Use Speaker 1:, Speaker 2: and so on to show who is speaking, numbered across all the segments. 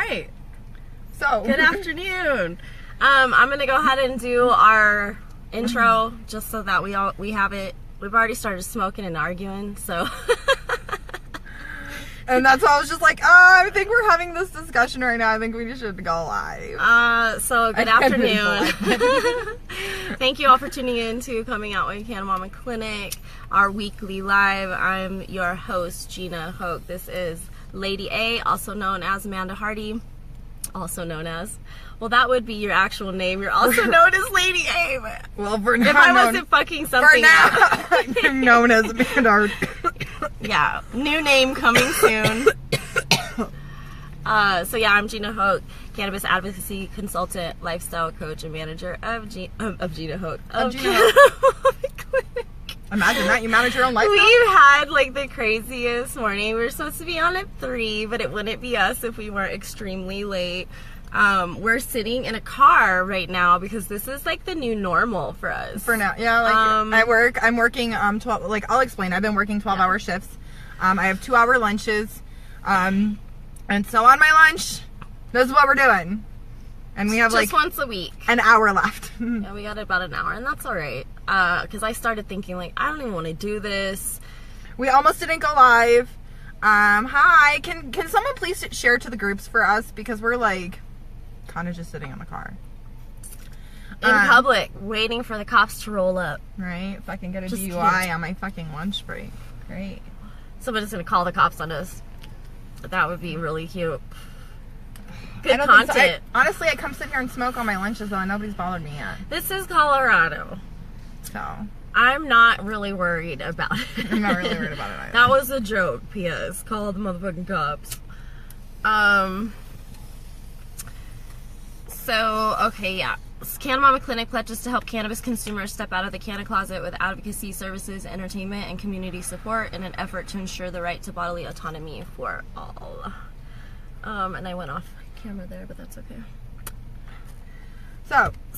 Speaker 1: right.
Speaker 2: So
Speaker 1: good afternoon. I'm gonna go ahead and do our intro just so that we have it. We've already started smoking and arguing, so.
Speaker 2: And that's why I was just like, I think we're having this discussion right now. I think we should go live.
Speaker 1: So good afternoon. Thank you all for tuning in to Coming Out with CannaMama Clinic, our weekly live. I'm your host, Gina Hoke. This is Lady A, also known as Amanda Hardy, also known as, well, that would be your actual name. You're also known as Lady A.
Speaker 2: Well, for now,
Speaker 1: if I wasn't fucking something
Speaker 2: for now, I'm known as Amanda Hardy.
Speaker 1: Yeah, new name coming soon. So yeah, I'm Gina Hoke, cannabis advocacy consultant, lifestyle coach, and manager of Gina Hoke.
Speaker 2: Imagine that, you manage your own life.
Speaker 1: We've had like the craziest morning. We were supposed to be on at 3, but it wouldn't be us if we weren't extremely late. We're sitting in a car right now because this is like the new normal for us.
Speaker 2: For now, yeah. Like I'm working 12. Like I'll explain. I've been working 12-hour shifts. I have 2-hour lunches, and so on my lunch, this is what we're doing. And we have
Speaker 1: just
Speaker 2: like
Speaker 1: once a week,
Speaker 2: an hour left.
Speaker 1: Yeah, we got about an hour, and that's all right. Because I started thinking like I don't even want to do this.
Speaker 2: We almost didn't go live. Hi, can someone please share to the groups for us, because we're like kind of just sitting in the car
Speaker 1: in public waiting for the cops to roll up,
Speaker 2: right? If I can get a
Speaker 1: just
Speaker 2: DUI
Speaker 1: kidding.
Speaker 2: on my fucking lunch break, great.
Speaker 1: Somebody's gonna call the cops on us. That would be really cute.
Speaker 2: I
Speaker 1: Good
Speaker 2: don't think
Speaker 1: content.
Speaker 2: so. Honestly, I come sit here and smoke on my lunches though, and nobody's bothered me yet.
Speaker 1: This is Colorado,
Speaker 2: So
Speaker 1: I'm not really worried about it.
Speaker 2: I'm not really worried about it either.
Speaker 1: That was a joke, P.S. Call the motherfucking cops. So, okay, yeah. CannaMama Clinic pledges to help cannabis consumers step out of the canna closet with advocacy services, entertainment, and community support in an effort to ensure the right to bodily autonomy for all. And I went off camera there, but that's okay.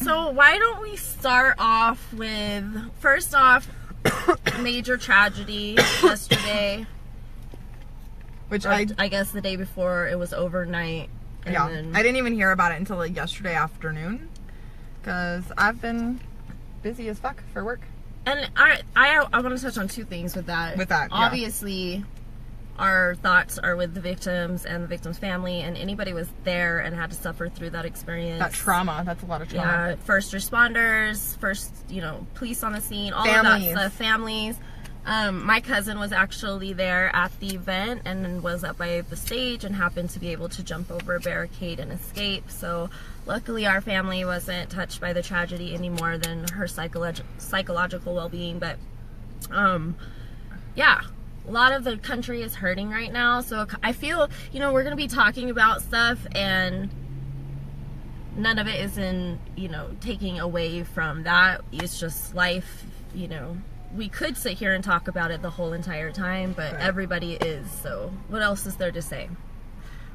Speaker 1: So why don't we start off with, first off, major tragedy yesterday.
Speaker 2: Which
Speaker 1: I guess the day before, it was overnight. And
Speaker 2: yeah,
Speaker 1: then,
Speaker 2: I didn't even hear about it until like yesterday afternoon, because I've been busy as fuck for work.
Speaker 1: And I want to touch on two things with that.
Speaker 2: Yeah.
Speaker 1: Obviously, our thoughts are with the victims and the victim's family, and anybody was there and had to suffer through that experience.
Speaker 2: That trauma, that's a lot of trauma.
Speaker 1: Yeah, first responders, police on the scene, all
Speaker 2: Families.
Speaker 1: of that stuff, families. My cousin was actually there at the event and was up by the stage and happened to be able to jump over a barricade and escape. So luckily our family wasn't touched by the tragedy any more than her psychological well-being. But yeah, a lot of the country is hurting right now. So I feel, we're going to be talking about stuff, and none of it is in, taking away from that. It's just life, We could sit here and talk about it the whole entire time, but right. Everybody is, so what else is there to say?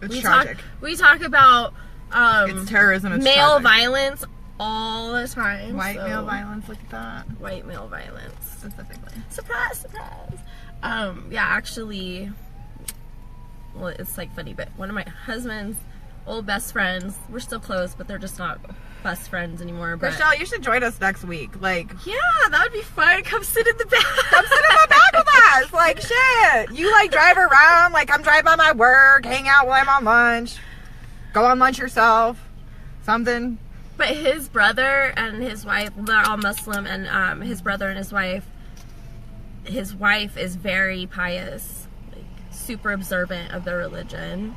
Speaker 2: It's tragic.
Speaker 1: We talk about
Speaker 2: it's terrorism, it's
Speaker 1: male
Speaker 2: tragic.
Speaker 1: Violence all the time.
Speaker 2: White male violence, look at that.
Speaker 1: White male violence.
Speaker 2: Specifically.
Speaker 1: Surprise, surprise. Yeah, actually, well, it's like funny, but one of my husband's old best friends, we're still close, but they're just not best friends anymore. But
Speaker 2: Rochelle, you should join us next week. Like,
Speaker 1: yeah, that would be fun. Come sit in the back.
Speaker 2: Come sit in the back with us. Like, shit. You like drive around. Like, I'm driving by my work, hang out while I'm on lunch, go on lunch yourself, something.
Speaker 1: But his brother and his wife, they're all Muslim, and his brother and his wife is very pious, like super observant of their religion.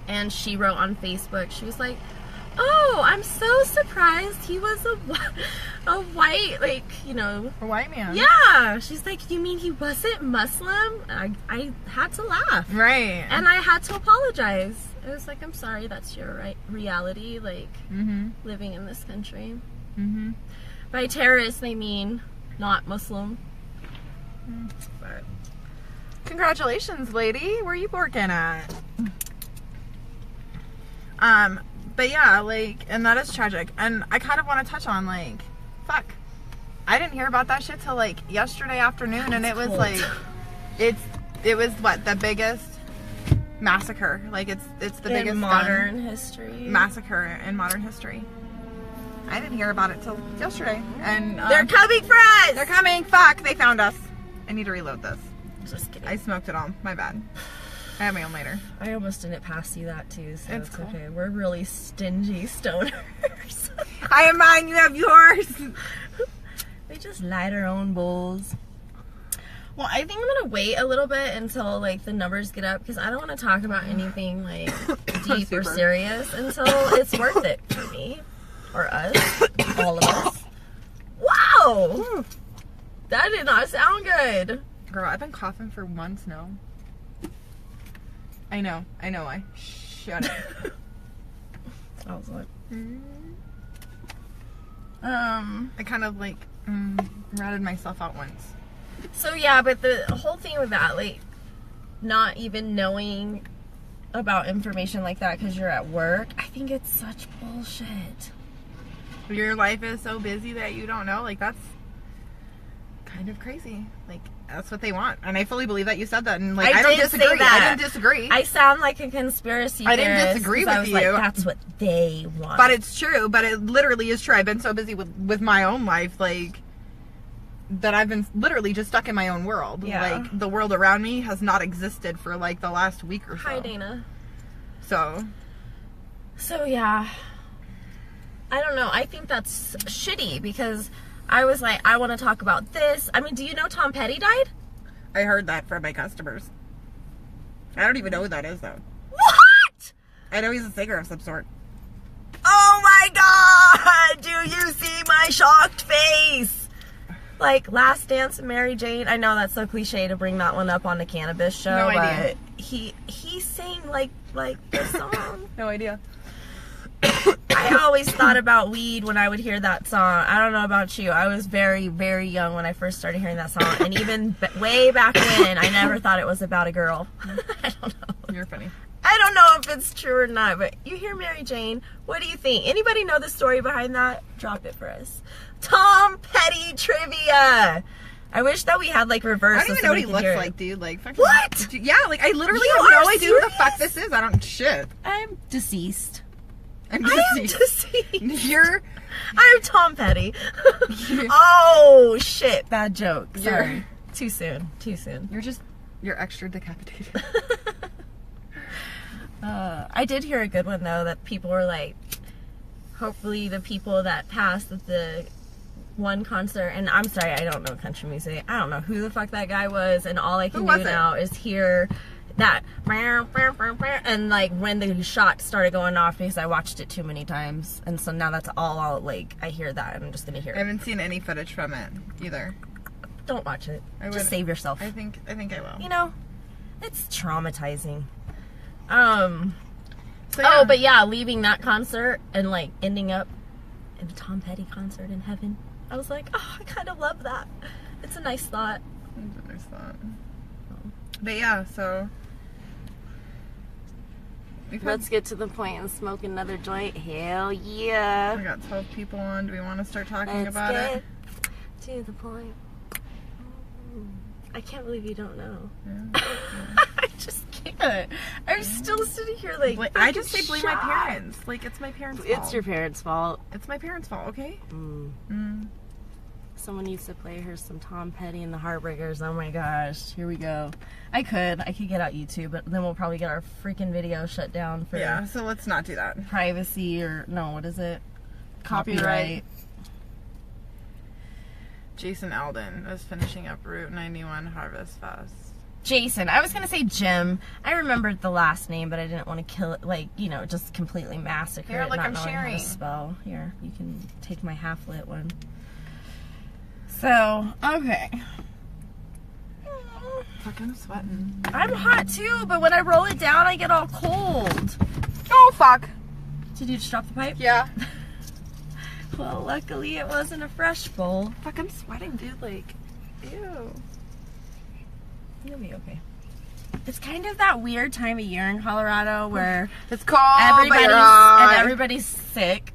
Speaker 1: And she wrote on Facebook, she was like, "Oh, I'm so surprised he was a white, like,
Speaker 2: a white man."
Speaker 1: Yeah. She's like, "You mean he wasn't Muslim?" I had to laugh.
Speaker 2: Right.
Speaker 1: And I had to apologize. I was like, "I'm sorry, that's your reality, like, living in this country." By terrorists, they mean not Muslim. But
Speaker 2: congratulations, lady. Where are you working at? But yeah, like, and that is tragic. And I kind of want to touch on, like, fuck, I didn't hear about that shit till like yesterday afternoon, and it was like, it was what, the biggest massacre. Like it's the biggest
Speaker 1: modern history.
Speaker 2: Massacre in modern history. I didn't hear about it till yesterday, and
Speaker 1: they're coming for us.
Speaker 2: They're coming. Fuck! They found us. I need to reload this.
Speaker 1: Just kidding.
Speaker 2: I smoked it all. My bad. I have my own later.
Speaker 1: I almost didn't pass you that too, so it's
Speaker 2: cool.
Speaker 1: okay. We're really stingy stoners.
Speaker 2: I have mine. You have yours.
Speaker 1: We just light our own bowls. Well, I think I'm gonna wait a little bit until like the numbers get up because I don't want to talk about anything like deep or serious until it's worth it for me or us, all of us. Wow, that did not sound good.
Speaker 2: Girl, I've been coughing for months now. I know. I shut up.
Speaker 1: I was like,
Speaker 2: I kind of like ratted myself out once.
Speaker 1: So yeah, but the whole thing with that, like, not even knowing about information like that because you're at work, I think it's such bullshit.
Speaker 2: Your life is so busy that you don't know. Like, that's kind of crazy. Like, that's what they want. And I fully believe that you said that. And, like, I don't disagree. I didn't disagree.
Speaker 1: I sound like a conspiracy theorist.
Speaker 2: I didn't disagree with you.
Speaker 1: Like, that's what they want.
Speaker 2: But it's true. But it literally is true. I've been so busy with my own life, like, that I've been literally just stuck in my own world.
Speaker 1: Yeah.
Speaker 2: Like, the world around me has not existed for, like, the last week or so.
Speaker 1: Hi, Dana.
Speaker 2: So,
Speaker 1: yeah. I don't know. I think that's shitty because I was like, I want to talk about this. I mean, do you know Tom Petty died?
Speaker 2: I heard that from my customers. I don't even know who that is, though.
Speaker 1: What?
Speaker 2: I know he's a singer of some sort.
Speaker 1: Oh my God! Do you see my shocked face? Like Last Dance of Mary Jane. I know that's so cliche to bring that one up on the Cannabis show.
Speaker 2: No idea.
Speaker 1: But he sang like the song.
Speaker 2: No idea.
Speaker 1: I always thought about weed when I would hear that song. I don't know about you. I was very, very young when I first started hearing that song. And even way back when, I never thought it was about a girl. I don't know.
Speaker 2: You're funny.
Speaker 1: I don't know if it's true or not, but you hear Mary Jane. What do you think? Anybody know the story behind that? Drop it for us. Tom Petty trivia. I wish that we had like reverse.
Speaker 2: I don't even know what he looks like, dude. Like, fucking,
Speaker 1: what?
Speaker 2: Yeah, like I literally
Speaker 1: You
Speaker 2: have no
Speaker 1: are
Speaker 2: idea who the
Speaker 1: serious?
Speaker 2: fuck this is. I don't shit.
Speaker 1: I'm deceased.
Speaker 2: I'm
Speaker 1: I am deceased.
Speaker 2: You're.
Speaker 1: I'm Tom Petty. Oh shit! Bad joke. Sorry. Too soon.
Speaker 2: You're extra decapitated.
Speaker 1: I did hear a good one though that people were like, hopefully the people that passed at the one concert, and I'm sorry, I don't know country music. I don't know who the fuck that guy was, and all I can do now is hear that and like when the shot started going off because I watched it too many times, and so now that's all I hear that and I'm just gonna hear it.
Speaker 2: I haven't seen any footage from it either.
Speaker 1: Don't watch it. Just save yourself.
Speaker 2: I think I will.
Speaker 1: You know, it's traumatizing.
Speaker 2: So, yeah.
Speaker 1: Oh, but yeah, leaving that concert and like ending up in a Tom Petty concert in heaven. I was like, oh, I kind of love that. It's a nice thought.
Speaker 2: It's a nice thought. But yeah, so
Speaker 1: let's get to the point and smoke another joint. Hell yeah.
Speaker 2: We got 12 people on. Do we want to start talking
Speaker 1: Let's
Speaker 2: about
Speaker 1: get
Speaker 2: it?
Speaker 1: to the point. I can't believe you don't know.
Speaker 2: Yeah.
Speaker 1: I just can't. I'm still sitting here like
Speaker 2: I just say blame my parents. Like, it's my parents' fault.
Speaker 1: It's your parents' fault.
Speaker 2: It's my parents' fault, okay?
Speaker 1: Someone needs to play her some Tom Petty and the Heartbreakers. Oh my gosh. Here we go. I could get out YouTube, but then we'll probably get our freaking video shut down for
Speaker 2: so let's not do that.
Speaker 1: privacy or no, what is it? Copyright.
Speaker 2: Jason Alden is finishing up Route 91 Harvest Fest.
Speaker 1: Jason. I was going to say Jim. I remembered the last name, but I didn't want to kill it, like, you know, just completely massacre
Speaker 2: Here,
Speaker 1: it,
Speaker 2: like,
Speaker 1: not
Speaker 2: I'm
Speaker 1: knowing
Speaker 2: sharing.
Speaker 1: how to spell. Here, you can take my half-lit one. So, okay.
Speaker 2: Fucking sweating.
Speaker 1: I'm hot too, but when I roll it down, I get all cold.
Speaker 2: Oh, fuck.
Speaker 1: Did you just drop the pipe?
Speaker 2: Yeah.
Speaker 1: Well, luckily it wasn't a fresh bowl.
Speaker 2: Fuck, I'm sweating, dude. Like, ew.
Speaker 1: You'll be okay. It's kind of that weird time of year in Colorado where
Speaker 2: it's cold,
Speaker 1: everybody's sick.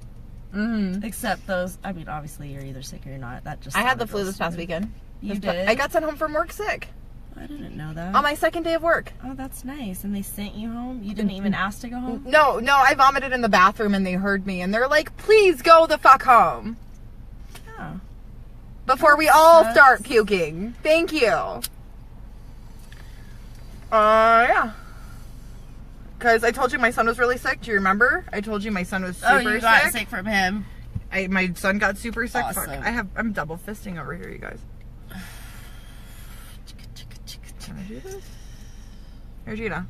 Speaker 1: Except those, I mean, obviously you're either sick or you're not. That just
Speaker 2: I had the flu this past weekend.
Speaker 1: You did?
Speaker 2: I got sent home from work sick.
Speaker 1: I didn't know that.
Speaker 2: On my second day of work.
Speaker 1: Oh, that's nice. And they sent you home? You didn't even ask to go home?
Speaker 2: No, I vomited in the bathroom and they heard me and they're like, please go the fuck home.
Speaker 1: Oh.
Speaker 2: Before we all start puking. Thank you. Yeah. Because I told you my son was really sick. Do you remember? I told you my son was super sick.
Speaker 1: Oh, you got sick from him.
Speaker 2: My son got super sick.
Speaker 1: Awesome.
Speaker 2: Fuck. I'm double fisting over here, you guys. Can I do this? Here, Gina.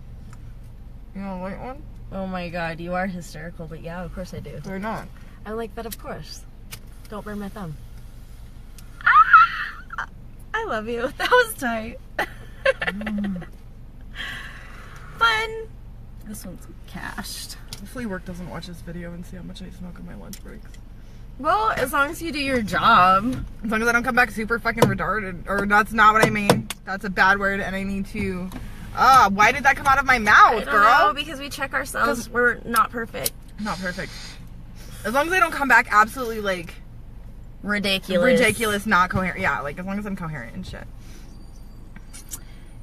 Speaker 2: You want a white one?
Speaker 1: Oh my god, you are hysterical, but yeah, of course I do.
Speaker 2: Or not?
Speaker 1: I like that, of course. Don't burn my thumb. I love you. That was tight. Fun. This one's cached.
Speaker 2: Hopefully work doesn't watch this video and see how much I smoke on my lunch breaks.
Speaker 1: Well, as long as you do your job.
Speaker 2: As long as I don't come back super fucking retarded. Or that's not what I mean. That's a bad word and I need to... why did that come out of my mouth, girl?
Speaker 1: I don't know, because we check ourselves. We're not perfect.
Speaker 2: Not perfect. As long as I don't come back absolutely, like...
Speaker 1: Ridiculous,
Speaker 2: not coherent. Yeah, like, as long as I'm coherent and shit.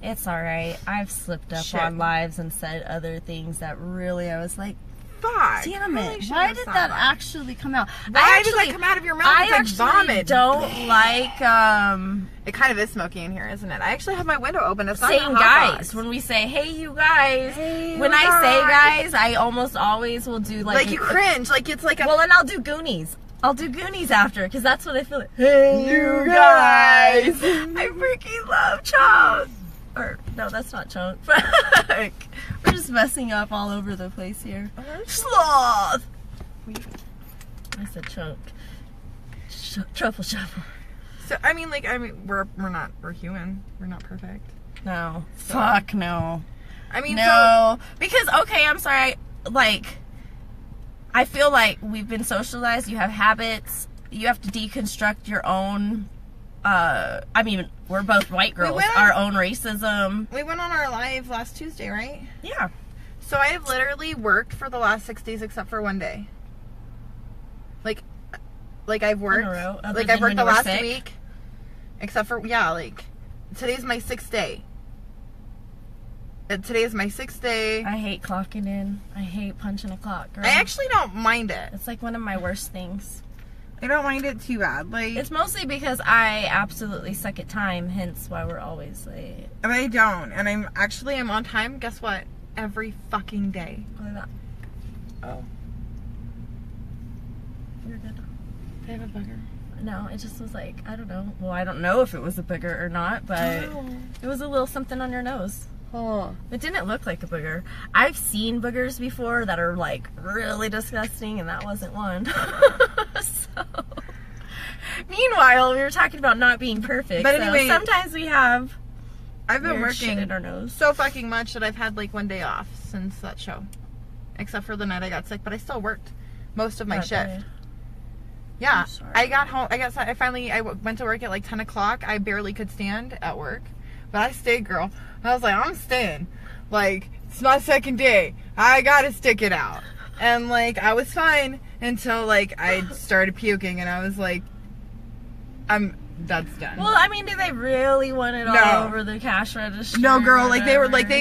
Speaker 1: It's alright. I've slipped up on lives and said other things that really I was like,
Speaker 2: fuck.
Speaker 1: damn it. Why did that actually come out?
Speaker 2: Why did that come out of your mouth? It's like vomit.
Speaker 1: Don't like,
Speaker 2: it kind of is smoky in here, isn't it? I actually have my window open. It's not
Speaker 1: saying guys. When we say, hey, you guys.
Speaker 2: Hey,
Speaker 1: when I say guys, I almost always will do like...
Speaker 2: Like you cringe. Like it's like a...
Speaker 1: Well, and I'll do Goonies. I'll do Goonies after, because that's what I feel like. Hey, you guys. I freaking love Chunk. Or, no, that's not Chunk. We're just messing up all over the place here. Sloth! I said Chunk. Truffle shuffle.
Speaker 2: So, we're human. We're not perfect.
Speaker 1: No.
Speaker 2: So.
Speaker 1: Fuck no.
Speaker 2: I mean,
Speaker 1: no. Because, okay, I'm sorry. Like, I feel like we've been socialized. You have habits. You have to deconstruct your own... I mean, we're both white girls. Our own racism.
Speaker 2: We went on our live last Tuesday, right?
Speaker 1: Yeah.
Speaker 2: So I have literally worked for the last 6 days except for one day. Like I've worked.
Speaker 1: In a row,
Speaker 2: like I've worked the last week. Except for, like, today's my 6th day. Today is my 6th day.
Speaker 1: I hate clocking in. I hate punching a clock, girl.
Speaker 2: I actually don't mind it.
Speaker 1: It's like one of my worst things.
Speaker 2: I don't mind it too bad. Like,
Speaker 1: it's mostly because I absolutely suck at time, hence why we're always late.
Speaker 2: I don't, and I'm on time. Guess what? Every fucking day.
Speaker 1: Look at that.
Speaker 2: Oh.
Speaker 1: You're good.
Speaker 2: I have a booger.
Speaker 1: No, it just was like, I don't know. Well, I don't know if it was a booger or not, but it was a little something on your nose.
Speaker 2: Oh.
Speaker 1: It didn't look like a booger. I've seen boogers before that are like really disgusting, and that wasn't one. So, meanwhile, we were talking about not being perfect. But anyway, so sometimes we have.
Speaker 2: I've been working
Speaker 1: in our nose
Speaker 2: so fucking much that I've had like one day off since that show, except for the night I got sick. But I still worked most of my shift. Yeah, I got home. I went to work at like 10 o'clock. I barely could stand at work, but I stayed, girl. I was like, I'm staying. Like, it's my second day. I gotta stick it out. And like, I was fine until like I started puking, and I was like, that's done.
Speaker 1: Well, I mean, did they really want it all over the cash register?
Speaker 2: No, girl. Like they were like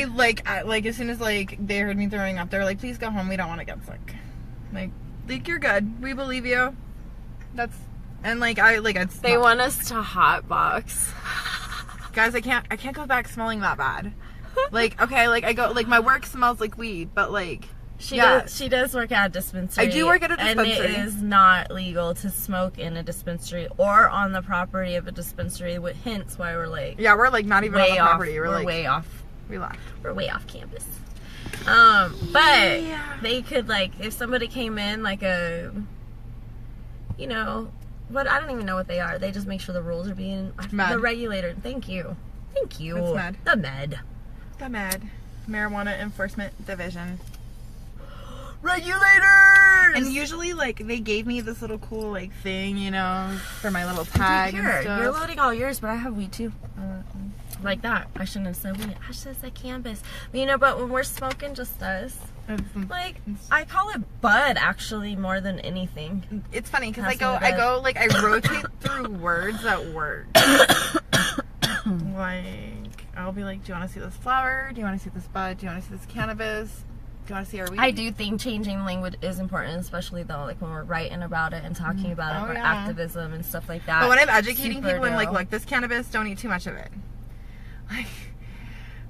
Speaker 2: as soon as like they heard me throwing up, they were like, please go home. We don't want to get sick. Like you're good. We believe you. They want us to hotbox. Guys, I can't go back smelling that bad. Like, okay, like I go, like my work smells like weed, but like she does work at a dispensary. I do work at a dispensary, and it is not legal to smoke in a dispensary or on the property of a dispensary. Hence why we're like, we're like not even on the property. We're like way off. We're way off campus. But they could, like, if somebody came in like a, but I don't even know what they are. They just make sure the rules are being... The regulator. Thank you. It's MED. The MED. Marijuana Enforcement Division. Regulators! And usually, like, they gave me this little cool, like, thing, for my little tag and stuff. You're loading all yours, but I have weed, too. Like that. I shouldn't have said weed. I should have said cannabis. But when we're smoking just us... Like, I call it bud, actually, more than anything. It's funny, because I rotate through words at work. Like, I'll be like, do you want to see this flower? Do you want to see this bud? Do you want to see this cannabis? Do you want to see our weed?
Speaker 1: I do think changing language is important, especially though, like when we're writing about it and talking about it for activism and stuff like that.
Speaker 2: But when I'm educating people, I'm like, look, this cannabis, don't eat too much of it. Like,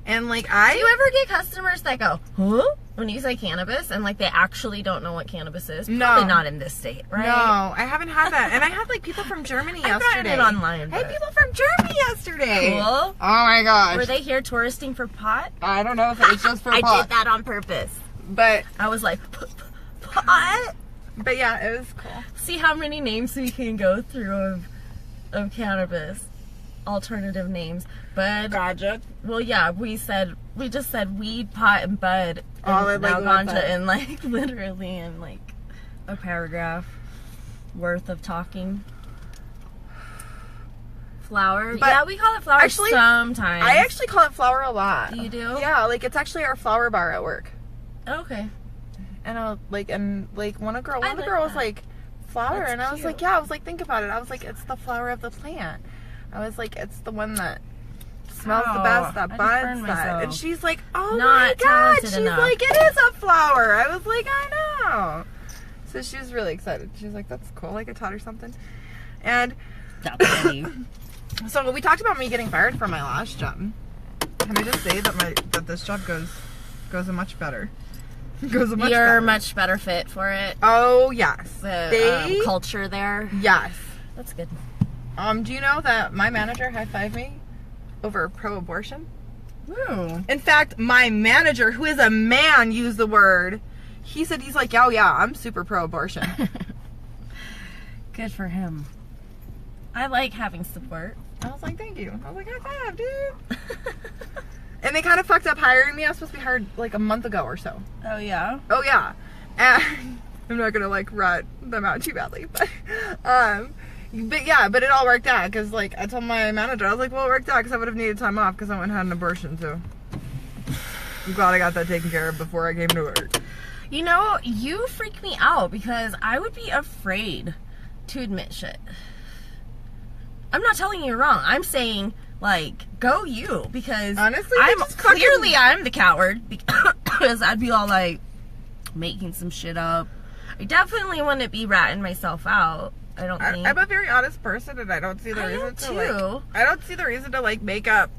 Speaker 2: and like
Speaker 1: do you ever get customers that go, huh? When you say cannabis, and like they actually don't know what cannabis is?
Speaker 2: No.
Speaker 1: Probably not in this state, right?
Speaker 2: No, I haven't had that. And I had like people from Germany yesterday.
Speaker 1: I got it online.
Speaker 2: I had people from Germany yesterday.
Speaker 1: Cool.
Speaker 2: Oh my gosh.
Speaker 1: Were they here touristing for pot?
Speaker 2: I don't know if it was just for pot.
Speaker 1: I did that on purpose.
Speaker 2: But
Speaker 1: I was like, pot?
Speaker 2: But yeah, it was cool.
Speaker 1: See how many names we can go through of cannabis. Alternative names. Bud.
Speaker 2: Ganja.
Speaker 1: Well, yeah, we just said weed, pot, and bud. And now ganja in like literally in like a paragraph worth of talking. Flower. But yeah, we call it flower sometimes.
Speaker 2: I actually call it flower a lot.
Speaker 1: You do?
Speaker 2: Yeah, like it's actually our flower bar at work.
Speaker 1: Okay.
Speaker 2: And one of the girls was like, flower,
Speaker 1: that's
Speaker 2: and I was
Speaker 1: cute.
Speaker 2: like, yeah, I was like, think about it. I was like, it's the flower of the plant. I was like, it's the one that smells the best, that buds that. And she's like, oh my god, she's like, it is a flower. I was like, I know. So she was really excited. She's like, that's cool. Like I taught her something. And
Speaker 1: that's funny.
Speaker 2: So we talked about me getting fired from my last job. Can I just say that this job goes a much better. Goes a much
Speaker 1: You're
Speaker 2: better.
Speaker 1: a much better fit for it.
Speaker 2: Oh yes.
Speaker 1: The culture there.
Speaker 2: Yes.
Speaker 1: That's good.
Speaker 2: Do you know that my manager high-fived me over pro-abortion?
Speaker 1: Ooh.
Speaker 2: In fact, my manager, who is a man, used the word. He said, he's like, oh yeah, I'm super pro-abortion.
Speaker 1: Good for him. I like having support.
Speaker 2: I was like, thank you. I was like, high five, dude. And they kind of fucked up hiring me. I was supposed to be hired like a month ago or so.
Speaker 1: Oh yeah?
Speaker 2: Oh yeah. And I'm not gonna like rat them out too badly, but but it all worked out because like I told my manager, I was like, well, it worked out because I would have needed time off because I went and had an abortion, so I'm glad I got that taken care of before I came to work.
Speaker 1: You know, you freak me out because I would be afraid to admit shit. I'm not telling you wrong. I'm saying, like, go you, because
Speaker 2: honestly,
Speaker 1: I'm the coward, because I'd be all like making some shit up. I definitely wouldn't be ratting myself out. I don't think.
Speaker 2: I'm a very honest person, and I don't see the reason to I don't see the reason to like make up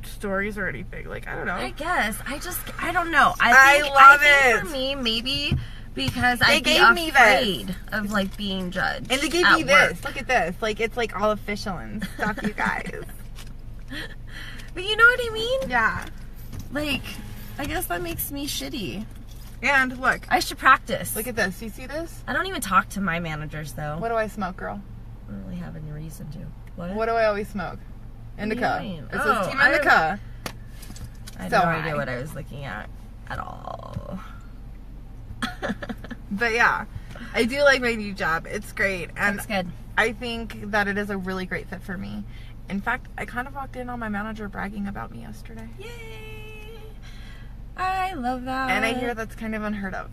Speaker 2: stories or anything. Like, I don't know.
Speaker 1: I guess I don't know. I think for me, maybe. Because I'd be afraid of like being judged.
Speaker 2: And they gave me this. Look at this. Like it's like all official and stuff, you guys.
Speaker 1: But you know what I mean?
Speaker 2: Yeah.
Speaker 1: Like, I guess that makes me shitty.
Speaker 2: And look.
Speaker 1: I should practice.
Speaker 2: Look at this. You see this?
Speaker 1: I don't even talk to my managers though.
Speaker 2: What do I smoke, girl?
Speaker 1: I don't really have any reason to.
Speaker 2: What do I always smoke? Indica. It says Team
Speaker 1: I
Speaker 2: Indica.
Speaker 1: I had no idea what I was looking at all.
Speaker 2: But yeah, I do like my new job. It's great. And
Speaker 1: that's good.
Speaker 2: I think that it is a really great fit for me. In fact, I kind of walked in on my manager bragging about me yesterday.
Speaker 1: Yay! I love that.
Speaker 2: And I hear that's kind of unheard of.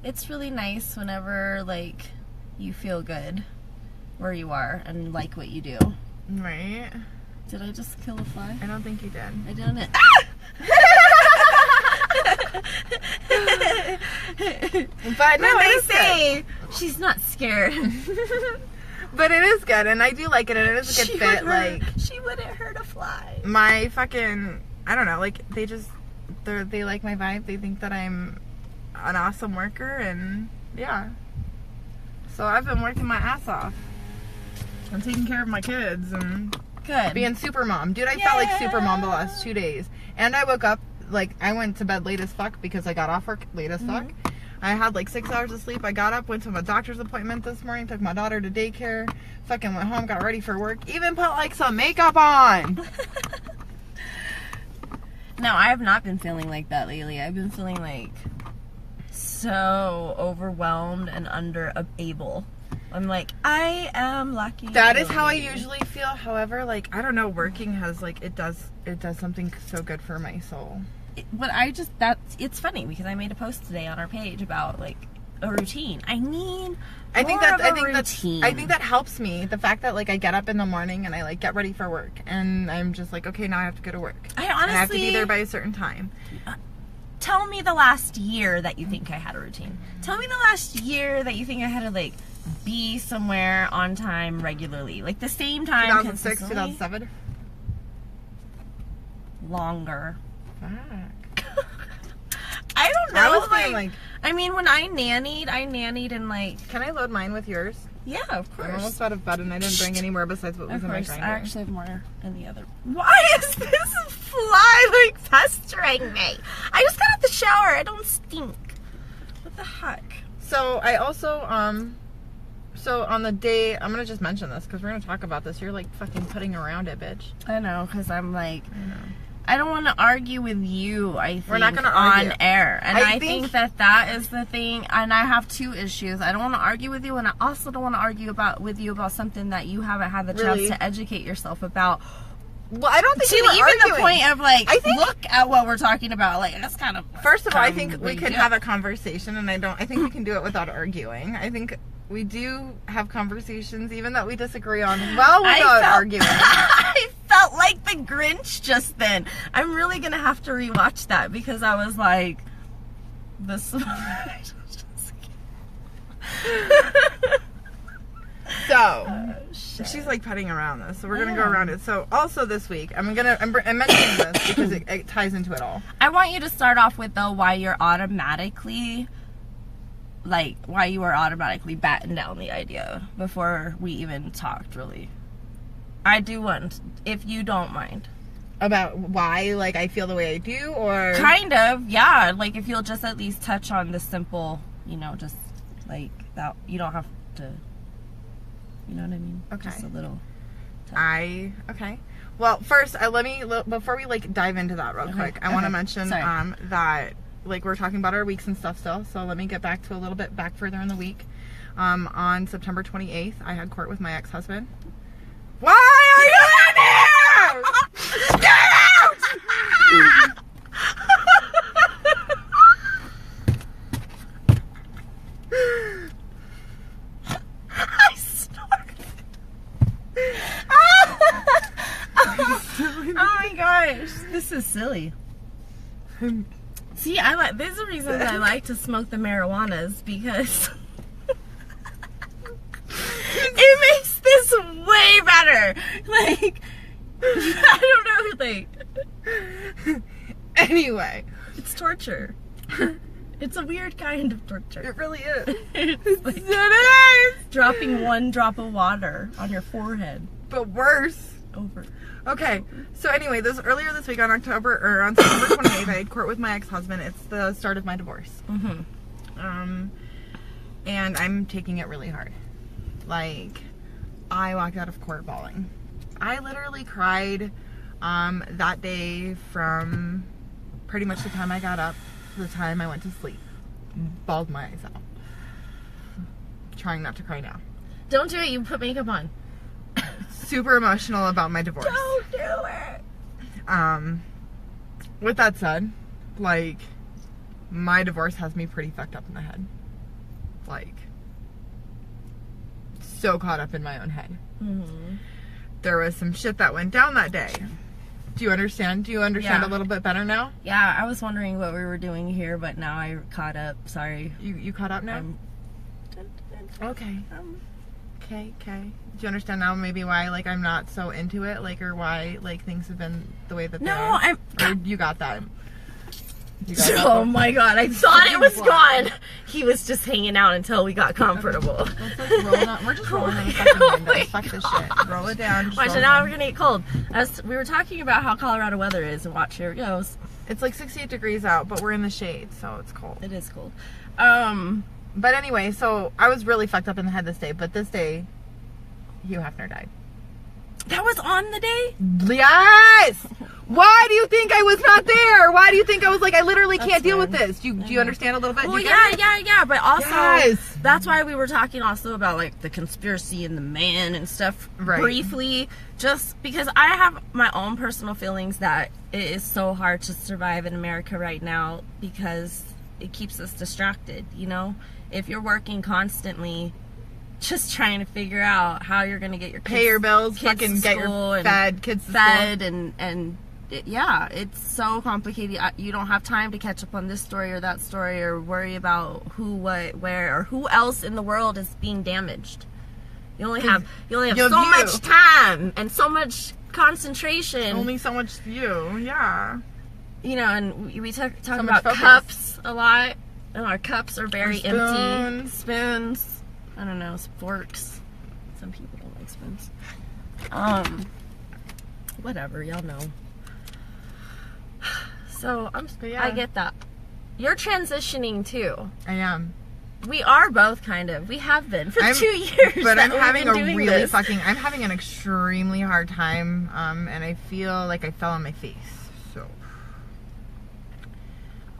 Speaker 1: It's really nice whenever, like, you feel good where you are and like what you do.
Speaker 2: Right?
Speaker 1: Did I just kill a fly?
Speaker 2: I don't think you did.
Speaker 1: I didn't.
Speaker 2: But no, they say
Speaker 1: she's not scared.
Speaker 2: But it is good, and I do like it, and it is a good fit. Like,
Speaker 1: she wouldn't hurt a fly.
Speaker 2: My fucking, I don't know, like they like my vibe. They think that I'm an awesome worker, and yeah. So I've been working my ass off. I'm taking care of my kids and
Speaker 1: good.
Speaker 2: Being super mom, dude. I felt like super mom the last 2 days, and I woke up. Like, I went to bed late as fuck because I got off work late as fuck. I had like 6 hours of sleep. I got up, went to my doctor's appointment this morning, took my daughter to daycare, fucking went home, got ready for work, even put like some makeup on.
Speaker 1: No, I have not been feeling like that lately. I've been feeling like so overwhelmed and underable. I'm like, I am lucky.
Speaker 2: That is how I usually feel. However, like, I don't know, working has like, it does something so good for my soul.
Speaker 1: But it's funny because I made a post today on our page about like a routine. I need
Speaker 2: I think
Speaker 1: routine.
Speaker 2: that helps me. The fact that like I get up in the morning and I like get ready for work, and I'm just like, okay, now I have to go to work.
Speaker 1: I honestly,
Speaker 2: and I have to be there by a certain time.
Speaker 1: Tell me the last year that you think I had a routine. Tell me the last year that you think I had to like be somewhere on time regularly, like the same time.
Speaker 2: 2006, 2007.
Speaker 1: Longer.
Speaker 2: Fuck.
Speaker 1: I don't know.
Speaker 2: I was feeling like,
Speaker 1: I mean, when I nannied and like.
Speaker 2: Can I load mine with yours?
Speaker 1: Yeah, of course.
Speaker 2: I'm almost out of bed and I didn't bring any more besides what was in my grinder.
Speaker 1: I actually have more in the other. Why is this fly like pestering me? I just got out the shower. I don't stink. What the heck?
Speaker 2: So I also so on the day, I'm gonna just mention this because we're gonna talk about this. You're like fucking putting around it, bitch.
Speaker 1: I know, because I'm like, I don't want to argue with you. I think
Speaker 2: we're not gonna argue
Speaker 1: on air, and I think that is the thing. And I have two issues. I don't want to argue with you, and I also don't want to argue with you about something that you haven't had the chance to educate yourself about.
Speaker 2: Well, I don't think
Speaker 1: to
Speaker 2: we were
Speaker 1: even
Speaker 2: arguing.
Speaker 1: The point of like, look at what we're talking about. Like, that's kind of.
Speaker 2: First of all, I think we could have a conversation, and I think we can do it without arguing. I think we do have conversations, even that we disagree on, without arguing.
Speaker 1: I felt like the Grinch just then. I'm really gonna have to rewatch that because I was like, this.
Speaker 2: So she's like putting around this, so we're gonna go around it. So also this week, I'm mentioning this because it ties into it all.
Speaker 1: I want you to start off with though why you were automatically batting down the idea before we even talked. Really, I do want, if you don't mind,
Speaker 2: about why like I feel the way I do, or
Speaker 1: kind of, yeah. Like if you'll just at least touch on the simple, just like that. You don't have to. You know what I mean?
Speaker 2: Okay.
Speaker 1: Just a little.
Speaker 2: Okay. Well, first, before we like dive into that real quick, I want to mention that like we're talking about our weeks and stuff still. So let me get back to a little bit back further in the week. On September 28th, I had court with my ex-husband. Why are you in here? Get out!
Speaker 1: Oh my gosh, this is silly. See, there's a reason that I like to smoke the marijuanas because it makes this way better. Like, I don't know, like.
Speaker 2: Anyway,
Speaker 1: it's torture. It's a weird kind of torture.
Speaker 2: It really is.
Speaker 1: It's like
Speaker 2: it is!
Speaker 1: Dropping one drop of water on your forehead.
Speaker 2: But worse.
Speaker 1: Over.
Speaker 2: Okay, so anyway, earlier this week on September 28th, I had court with my ex-husband. It's the start of my divorce.
Speaker 1: Mm-hmm.
Speaker 2: And I'm taking it really hard. Like, I walked out of court bawling. I literally cried that day from pretty much the time I got up to the time I went to sleep. Bawled my eyes out. Trying not to cry now.
Speaker 1: Don't do it, you put makeup on.
Speaker 2: Super emotional about my divorce.
Speaker 1: Don't do it.
Speaker 2: With that said, like, my divorce has me pretty fucked up in the head. Like, so caught up in my own head.
Speaker 1: Mm-hmm.
Speaker 2: There was some shit that went down that day. Do you understand? Do you understand a little bit better now?
Speaker 1: Yeah, I was wondering what we were doing here, but now I caught up. Sorry.
Speaker 2: You caught up now? Okay. Okay. Do you understand now maybe why like I'm not so into it, like, or why like things have been the way that they are? Or you got that?
Speaker 1: Oh my god, I thought it was gone. He was just hanging out until we got comfortable.
Speaker 2: Let's like roll down. We're just rolling in the fucking window. Fuck this shit. Roll it down.
Speaker 1: Watch it now. We're gonna get cold. We were talking about how Colorado weather is, and watch, here it goes.
Speaker 2: It's like 68 degrees out, but we're in the shade, so it's cold.
Speaker 1: It is cold.
Speaker 2: But anyway, so I was really fucked up in the head this day, but this day, Hugh Hefner died.
Speaker 1: That was on the day?
Speaker 2: Yes! Why do you think I was not there? Why do you think I was like, I literally can't deal with this? Do you understand a little bit?
Speaker 1: Well, yeah, but also, that's why we were talking also about like the conspiracy and the man and stuff briefly, just because I have my own personal feelings that it is so hard to survive in America right now because it keeps us distracted, you know? If you're working constantly just trying to figure out how you're going to get your kids,
Speaker 2: pay your bills,
Speaker 1: kids
Speaker 2: fucking
Speaker 1: to
Speaker 2: get your
Speaker 1: school and
Speaker 2: kids to
Speaker 1: fed
Speaker 2: school.
Speaker 1: and yeah, it's so complicated. You don't have time to catch up on this story or that story or worry about who, what, where, or who else in the world is being damaged. You only have so much time and so much concentration.
Speaker 2: Only so much view, yeah.
Speaker 1: You know, and we talk
Speaker 2: So
Speaker 1: about
Speaker 2: focus.
Speaker 1: cups a lot, and our cups are very empty.
Speaker 2: Spoons.
Speaker 1: Spoons. I don't know, forks. Some people don't like spoons. Whatever, y'all know. So
Speaker 2: yeah.
Speaker 1: I get that. You're transitioning too.
Speaker 2: I am.
Speaker 1: We are both kind of. We have been for 2 years.
Speaker 2: But I'm
Speaker 1: that we've
Speaker 2: having
Speaker 1: been
Speaker 2: a
Speaker 1: doing
Speaker 2: really
Speaker 1: this.
Speaker 2: I'm having an extremely hard time, and I feel like I fell on my face. So,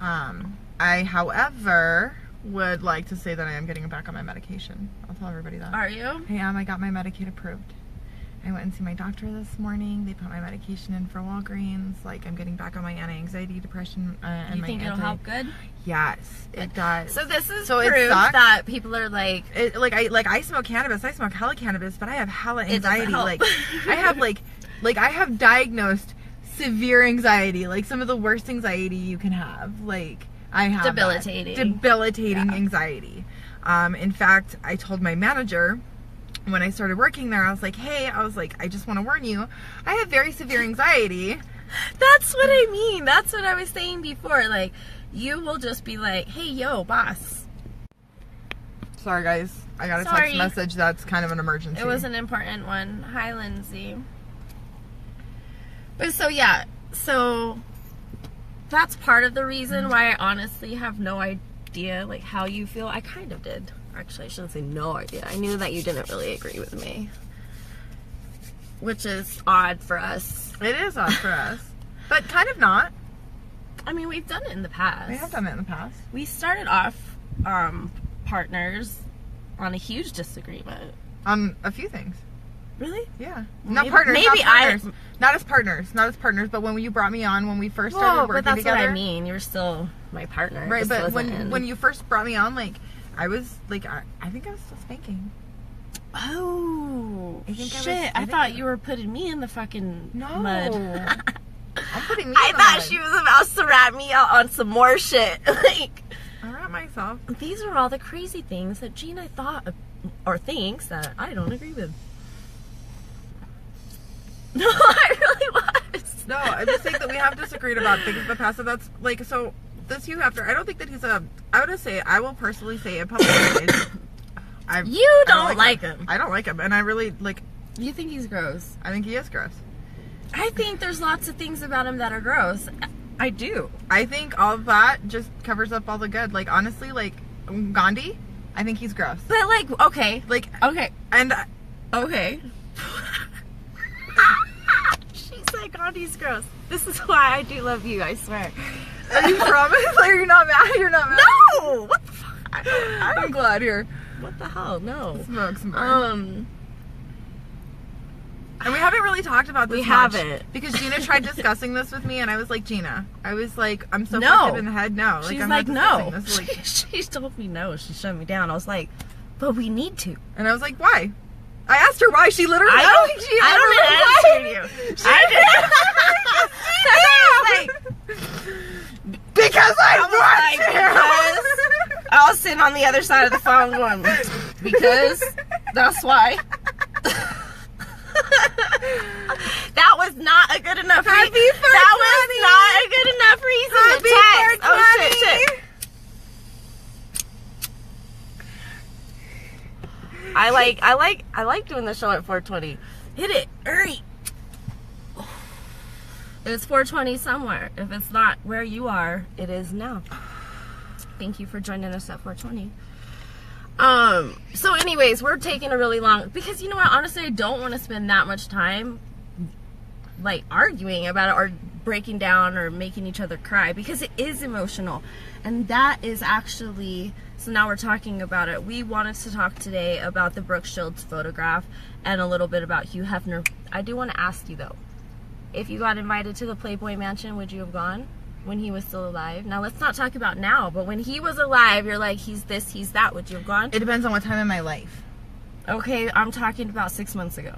Speaker 2: I, however, would like to say that I am getting back on my medication. I'll tell everybody that.
Speaker 1: Are you?
Speaker 2: I am. I got my Medicaid approved. I went and see my doctor this morning. They put my medication in for Walgreens. Like, I'm getting back on my anti-anxiety, depression, and
Speaker 1: You
Speaker 2: my
Speaker 1: think it'll help good?
Speaker 2: Yes, it does.
Speaker 1: So this is
Speaker 2: So it
Speaker 1: proof
Speaker 2: sucks.
Speaker 1: that people are like,
Speaker 2: I smoke cannabis. I smoke hella cannabis, but I have hella
Speaker 1: doesn't
Speaker 2: anxiety.
Speaker 1: help.
Speaker 2: Like, I have diagnosed severe anxiety, like some of the worst anxiety you can have. Like, I have
Speaker 1: Debilitating.
Speaker 2: debilitating
Speaker 1: Yeah.
Speaker 2: anxiety. In fact, I told my manager when I started working there, I was like, hey, I just want to warn you, I have very severe anxiety.
Speaker 1: that's what I mean. That's what I was saying before. Like, you will just be like, hey, yo, boss.
Speaker 2: Sorry, guys. I got a
Speaker 1: Sorry.
Speaker 2: text message that's kind of an emergency.
Speaker 1: It was an important one. Hi, Lindsay. But so, yeah. So, that's part of the reason why I honestly have no idea, like, how you feel. I kind of did. Actually, I shouldn't say no idea. I knew that you didn't really agree with me. Which is odd for us.
Speaker 2: It is odd for us. But kind of not.
Speaker 1: I mean, we've done it in the past.
Speaker 2: We have done it in the past.
Speaker 1: We started off partners on a huge disagreement.
Speaker 2: On a few things.
Speaker 1: Really?
Speaker 2: Yeah.
Speaker 1: Well,
Speaker 2: Not
Speaker 1: maybe-
Speaker 2: partners.
Speaker 1: maybe
Speaker 2: not partners. Not as partners. Not as partners. But when you brought me on, when we first started
Speaker 1: Well,
Speaker 2: working
Speaker 1: but that's
Speaker 2: together.
Speaker 1: what I mean. You were still my partner.
Speaker 2: Right,
Speaker 1: This
Speaker 2: but
Speaker 1: wasn't
Speaker 2: when you first brought me on, like, I was, like, I think I was still spanking.
Speaker 1: Oh,
Speaker 2: I think
Speaker 1: shit. I thought you were putting me in the fucking mud.
Speaker 2: I'm putting me
Speaker 1: I
Speaker 2: in the
Speaker 1: thought
Speaker 2: mud.
Speaker 1: she was about to rat me out on some more shit. Like,
Speaker 2: I wrap myself.
Speaker 1: these are all the crazy things that Gina thought or thinks that I don't agree with. No, I really was.
Speaker 2: No, I just think that we have disagreed about things in the past, so that's, like, so this Hugh Hefner, I don't think that he's I will personally say it publicly.
Speaker 1: You don't like him.
Speaker 2: I don't like him, and I really, like,
Speaker 1: You think he's gross.
Speaker 2: I think he is gross.
Speaker 1: I think there's lots of things about him that are gross. I do.
Speaker 2: I think all of that just covers up all the good. Like, honestly, like, Gandhi, I think he's gross.
Speaker 1: But like, okay.
Speaker 2: Like,
Speaker 1: Okay.
Speaker 2: and
Speaker 1: Okay. She said Gandhi's gross. This is why I do love you, I swear.
Speaker 2: are you promise? Like, you're not mad? You're not mad?
Speaker 1: No! What the fuck?
Speaker 2: I'm glad here.
Speaker 1: What the hell? No.
Speaker 2: Smoke some more. And we haven't really talked about this
Speaker 1: We
Speaker 2: much,
Speaker 1: haven't.
Speaker 2: because Gina tried discussing this with me, and I was like, Gina, I'm so
Speaker 1: No.
Speaker 2: fucked up in the head. No,
Speaker 1: She's
Speaker 2: I'm
Speaker 1: like,
Speaker 2: not
Speaker 1: no.
Speaker 2: discussing this. Like,
Speaker 1: She told me no. She shut me down. I was like, but we need to.
Speaker 2: and I was like, why? I asked her why. She literally.
Speaker 1: I don't answer you. I did.
Speaker 2: Because I
Speaker 1: like,
Speaker 2: want to.
Speaker 1: I was sitting on the other side of the phone going, because that's why. That was not a good enough reason. That was not a good enough reason to text. Oh shit. I like doing the show at 4:20. Hit it, hurry. It's 4:20 somewhere. If it's not where you are, it is now. Thank you for joining us at 4:20. So anyways, we're taking a really long, because you know what, honestly, I don't want to spend that much time like arguing about it or breaking down or making each other cry, because it is emotional. And that is actually, so now we're talking about it. We wanted to talk today about the Brooke Shields photograph and a little bit about Hugh Hefner. I do want to ask you though, if you got invited to the Playboy Mansion, would you have gone? when he was still alive. Now let's not talk about now, but when he was alive, you're like, he's this, he's that. Would you have gone?
Speaker 2: It depends on what time in my life.
Speaker 1: Okay, I'm talking about 6 months ago.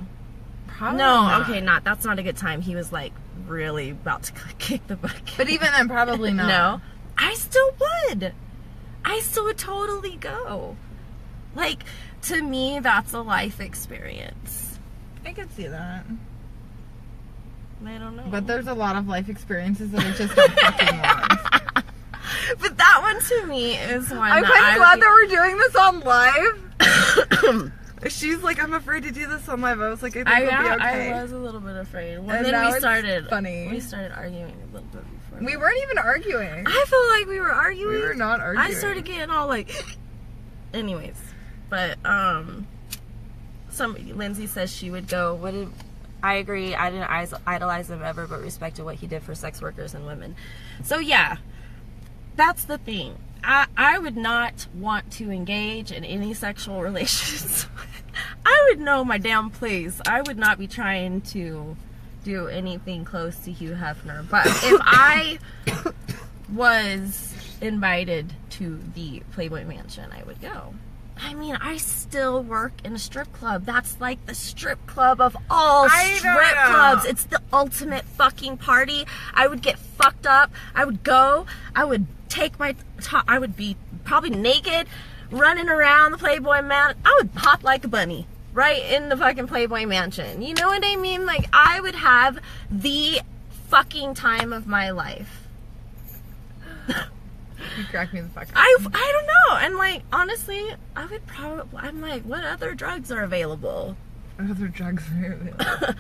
Speaker 2: Probably
Speaker 1: no,
Speaker 2: not.
Speaker 1: okay, that's not a good time. He was like really about to kick the bucket.
Speaker 2: But even then, probably not.
Speaker 1: No, I still would. I still would totally go. Like, to me, that's a life experience.
Speaker 2: I could see that.
Speaker 1: I don't know.
Speaker 2: But there's a lot of life experiences that are just not fucking ones.
Speaker 1: But that one to me is one
Speaker 2: I'm kind of glad that we're doing this on live. She's like, I'm afraid to do this on live. I was like, I think it'll be okay.
Speaker 1: I was a little bit afraid. Well,
Speaker 2: and
Speaker 1: then we started.
Speaker 2: Funny.
Speaker 1: We started arguing a little bit before.
Speaker 2: We weren't even arguing.
Speaker 1: I feel like we were arguing.
Speaker 2: We were not arguing.
Speaker 1: I started getting all like. Anyways, but Lindsay says she would go. I agree. I didn't idolize him ever, but respected what he did for sex workers and women. So yeah, that's the thing. I would not want to engage in any sexual relations. I would know my damn place. I would not be trying to do anything close to Hugh Hefner. But if I was invited to the Playboy Mansion, I would go. I mean, I still work in a strip club. That's like the strip club of all strip clubs. It's the ultimate fucking party. I would get fucked up. I would go. I would take my top. I would be probably naked, running around the Playboy Mansion. I would pop like a bunny right in the fucking Playboy Mansion. You know what I mean? Like, I would have the fucking time of my life.
Speaker 2: You crack me the fuck up.
Speaker 1: I don't know. And like, honestly, I would probably, I'm like, what other drugs are available?
Speaker 2: What other drugs are available?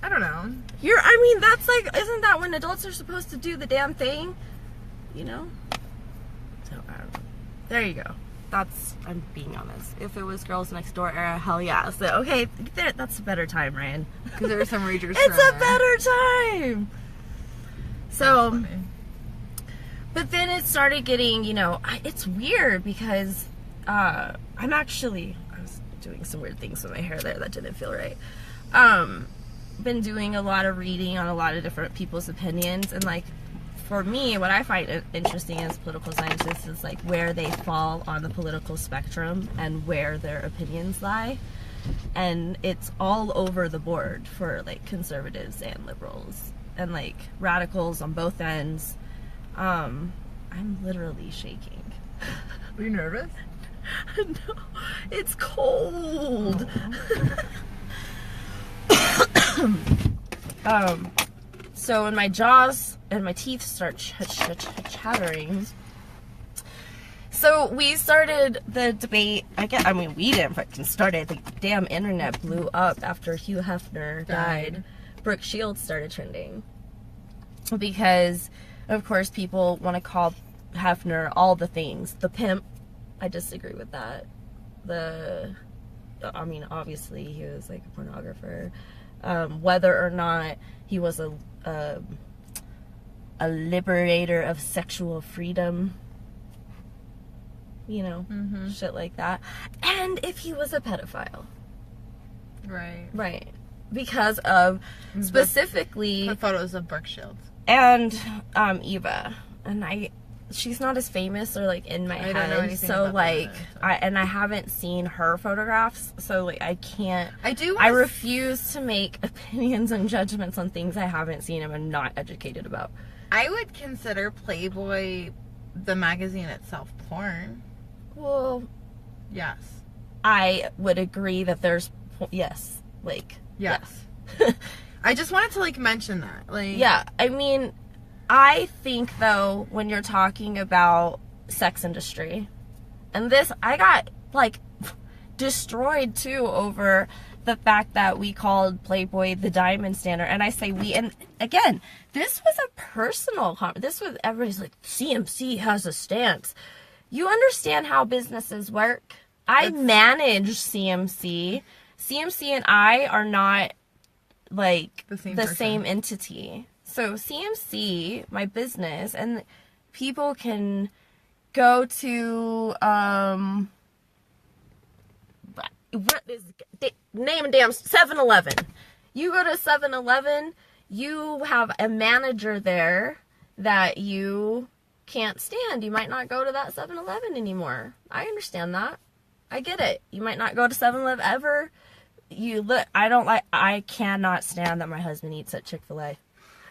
Speaker 2: I don't know.
Speaker 1: I mean, that's like, isn't that when adults are supposed to do the damn thing? You know? So, I don't know. There you go. I'm being honest. If it was Girls Next Door era, hell yeah. So, okay, that's a better time, Ryan.
Speaker 2: Because there were some ragers.
Speaker 1: It's a better time. So, but then it started getting, it's weird because I was doing some weird things with my hair there that didn't feel right. Been doing a lot of reading on a lot of different people's opinions, and like, for me, what I find interesting as political scientists is like where they fall on the political spectrum and where their opinions lie. And it's all over the board for like conservatives and liberals and like radicals on both ends. I'm literally shaking.
Speaker 2: Are you nervous?
Speaker 1: No, it's cold. So when my jaws and my teeth start chattering. So we started the debate. We didn't fucking start it. The damn internet blew up after Hugh Hefner died. Brooke Shields started trending. Because, of course, people want to call Hefner all the things. The pimp. I disagree with that. Obviously, he was like a pornographer. Whether or not he was a liberator of sexual freedom, shit like that. And if he was a pedophile. Right. Because of specifically
Speaker 2: the photos of Brooke Shields.
Speaker 1: And Eva. And she's not as famous or like in my head, so like I haven't seen her photographs, so like I refuse to make opinions and judgments on things I haven't seen and I'm not educated about.
Speaker 2: I would consider Playboy, the magazine itself, porn.
Speaker 1: Well,
Speaker 2: yes,
Speaker 1: I would agree that there's yes.
Speaker 2: I just wanted to like mention that, like,
Speaker 1: yeah, I mean, I think, though, when you're talking about sex industry, and this, I got, like, destroyed, too, over the fact that we called Playboy the diamond standard, and I say we, and again, this was a personal, everybody's like, CMC has a stance. You understand how businesses work? I manage CMC. CMC and I are not, like, the same entity. So CMC, my business, and people can go to, name a damn 7-Eleven. You go to 7-Eleven, you have a manager there, that you can't stand. You might not go to that 7-Eleven anymore. I understand that. I get it. You might not go to 7-Eleven ever. I cannot stand that my husband eats at Chick-fil-A.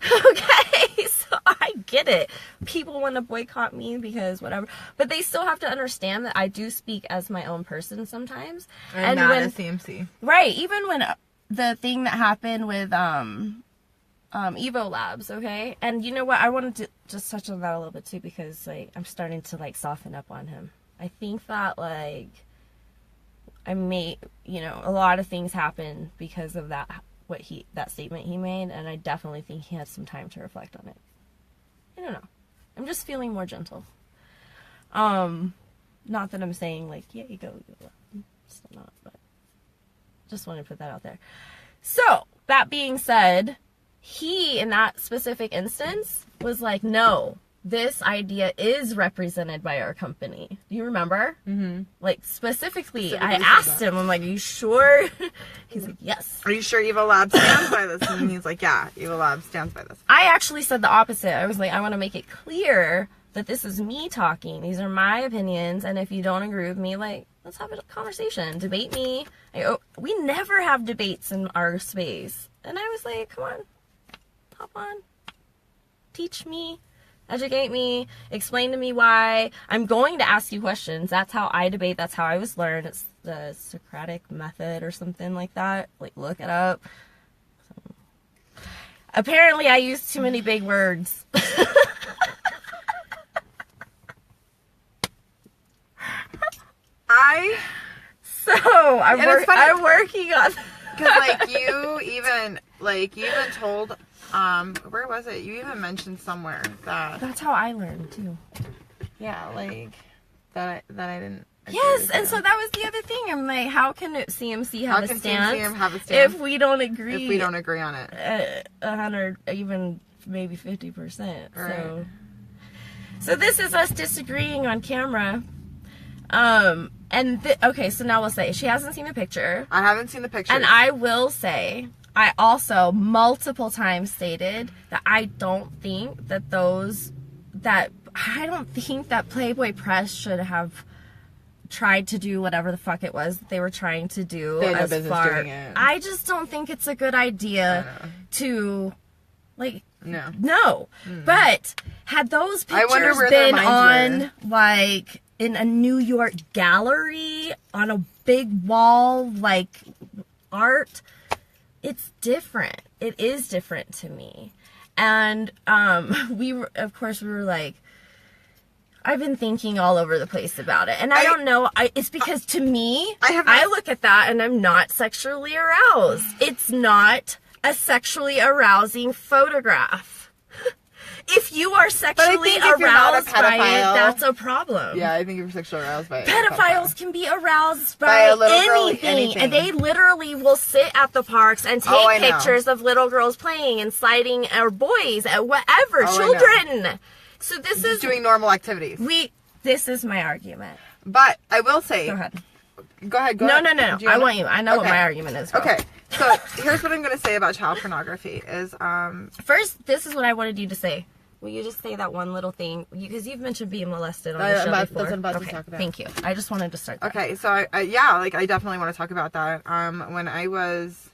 Speaker 1: Okay, so I get it. People want to boycott me because whatever. But they still have to understand that I do speak as my own person sometimes.
Speaker 2: And not a CMC.
Speaker 1: Right. Even when the thing that happened with Evo Labs, okay? And you know what? I wanted to just touch on that a little bit too, because like I'm starting to like soften up on him. I think that like a lot of things happen because of that statement he made, and I definitely think he had some time to reflect on it. I don't know. I'm just feeling more gentle. Not that I'm saying like, yeah, you go. Still not, but just wanted to put that out there. So, that being said, he, in that specific instance, was like, no, this idea is represented by our company. Do you remember? Mm-hmm. Like, specifically, I asked him, I'm like, are you sure? He's like, yes.
Speaker 2: Are you sure Evil Lab stands by this? And he's like, yeah, Evil Lab stands by this.
Speaker 1: I actually said the opposite. I was like, I want to make it clear that this is me talking. These are my opinions, and if you don't agree with me, like, let's have a conversation. Debate me. We never have debates in our space. And I was like, come on. Hop on. Teach me. Educate me. Explain to me why. I'm going to ask you questions. That's how I debate. That's how I was learned. It's the Socratic method or something like that. Like, look it up. So, apparently, I used too many big words. I'm working on that.
Speaker 2: Because, you even told, where was it? You even mentioned somewhere that...
Speaker 1: That's how I learned, too.
Speaker 2: Yeah, that I didn't...
Speaker 1: Yes, and so that was the other thing. I'm like, how can CMC have a stance if we don't agree?
Speaker 2: If we don't agree on it.
Speaker 1: 100, even maybe 50%.
Speaker 2: Right.
Speaker 1: So this is us disagreeing on camera. Okay, so now we'll say she hasn't seen the picture.
Speaker 2: I haven't seen the picture.
Speaker 1: And I will say, I also multiple times stated that I don't think that Playboy Press should have tried to do whatever the fuck it was that they were trying to do.
Speaker 2: They had no business doing it.
Speaker 1: I just don't think it's a good idea to, like...
Speaker 2: No.
Speaker 1: But had those pictures been on, like... in a New York gallery on a big wall, like art, it's different. It is different to me. And we were like, I've been thinking all over the place about it. And I don't know, it's because to me, I look at that and I'm not sexually aroused. It's not a sexually arousing photograph. If you are sexually aroused by it, that's a problem.
Speaker 2: Yeah, I think if you're sexually aroused by it.
Speaker 1: Pedophiles can be aroused by anything. And they literally will sit at the parks and take pictures of little girls playing and sliding, or boys, whatever, children. So this is
Speaker 2: doing normal activities.
Speaker 1: This is my argument.
Speaker 2: But I will say... Go ahead.
Speaker 1: No. I want you. I know what my argument is. Girl.
Speaker 2: Okay. So here's what I'm going to say about child pornography is...
Speaker 1: First, this is what I wanted you to say. Will you just say that one little thing? Because you've mentioned being molested on the show before. That's what I'm about to talk about. Thank you. I just wanted to start that.
Speaker 2: Okay, so I definitely want to talk about that. When I was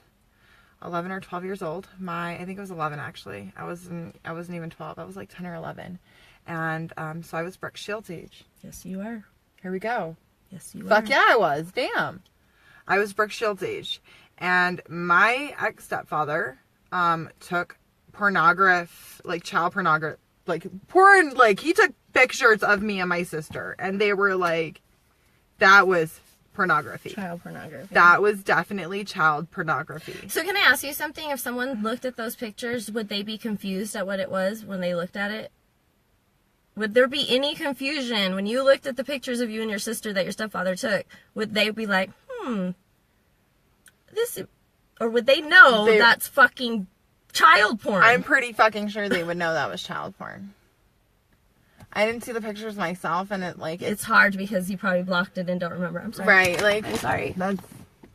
Speaker 2: 11 or 12 years old, I think it was 11 actually. I wasn't even 12. I was like 10 or 11. And so I was Brooke Shields' age.
Speaker 1: Yes, you are.
Speaker 2: Here we go.
Speaker 1: Yes, you are.
Speaker 2: Fuck yeah, I was. Damn. I was Brooke Shields' age. And my ex-stepfather took child pornography, porn, he took pictures of me and my sister, and they were like, that was pornography.
Speaker 1: Child pornography.
Speaker 2: That was definitely child pornography.
Speaker 1: So can I ask you something? If someone looked at those pictures, would they be confused at what it was when they looked at it? Would there be any confusion when you looked at the pictures of you and your sister that your stepfather took? Would they be like, this, or would they know that's fucking child porn?
Speaker 2: I'm pretty fucking sure they would know that was child porn. I didn't see the pictures myself, and it's
Speaker 1: hard because you probably blocked it and don't remember. I'm sorry.
Speaker 2: Right,
Speaker 1: I'm sorry.